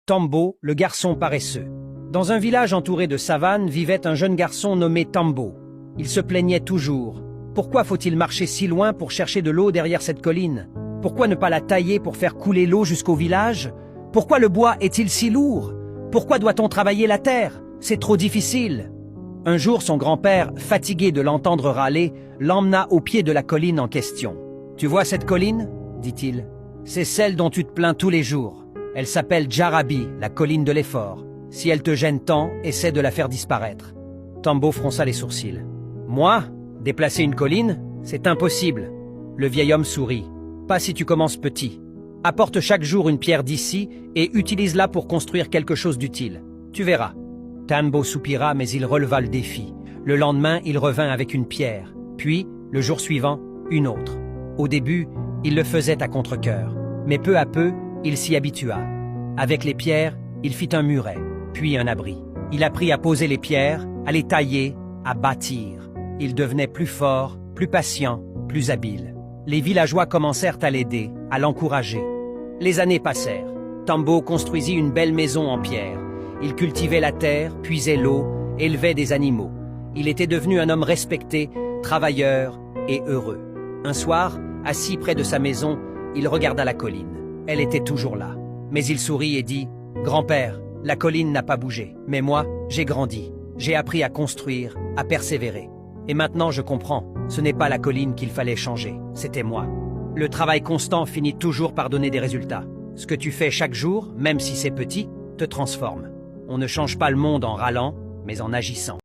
Tambo, le garçon paresseux. Dans un village entouré de savanes vivait un jeune garçon nommé Tambo. Il se plaignait toujours. Pourquoi faut-il marcher si loin pour chercher de l'eau derrière cette colline? Pourquoi ne pas la tailler pour faire couler l'eau jusqu'au village? Pourquoi le bois est-il si lourd? Pourquoi doit-on travailler la terre? C'est trop difficile. Un jour, son grand-père, fatigué de l'entendre râler, l'emmena au pied de la colline en question. « Tu vois cette colline ?» dit-il. « C'est celle dont tu te plains tous les jours. Elle s'appelle Djarabi, la colline de l'effort. Si elle te gêne tant, essaie de la faire disparaître. » Tambo fronça les sourcils. « Moi? Déplacer une colline? C'est impossible. » Le vieil homme sourit. « Pas si tu commences petit. Apporte chaque jour une pierre d'ici et utilise-la pour construire quelque chose d'utile. Tu verras. » Tambo soupira, mais il releva le défi. Le lendemain, il revint avec une pierre. Puis, le jour suivant, une autre. Au début, il le faisait à contre-cœur. Mais peu à peu, il s'y habitua. Avec les pierres, il fit un muret, puis un abri. Il apprit à poser les pierres, à les tailler, à bâtir. Il devenait plus fort, plus patient, plus habile. Les villageois commencèrent à l'aider, à l'encourager. Les années passèrent. Tambo construisit une belle maison en pierre. Il cultivait la terre, puisait l'eau, élevait des animaux. Il était devenu un homme respecté, travailleur et heureux. Un soir, assis près de sa maison, il regarda la colline. Elle était toujours là. Mais il sourit et dit « Grand-père, la colline n'a pas bougé. Mais moi, j'ai grandi. J'ai appris à construire, à persévérer. Et maintenant, je comprends. Ce n'est pas la colline qu'il fallait changer. C'était moi. Le travail constant finit toujours par donner des résultats. Ce que tu fais chaque jour, même si c'est petit, te transforme. On ne change pas le monde en râlant, mais en agissant. »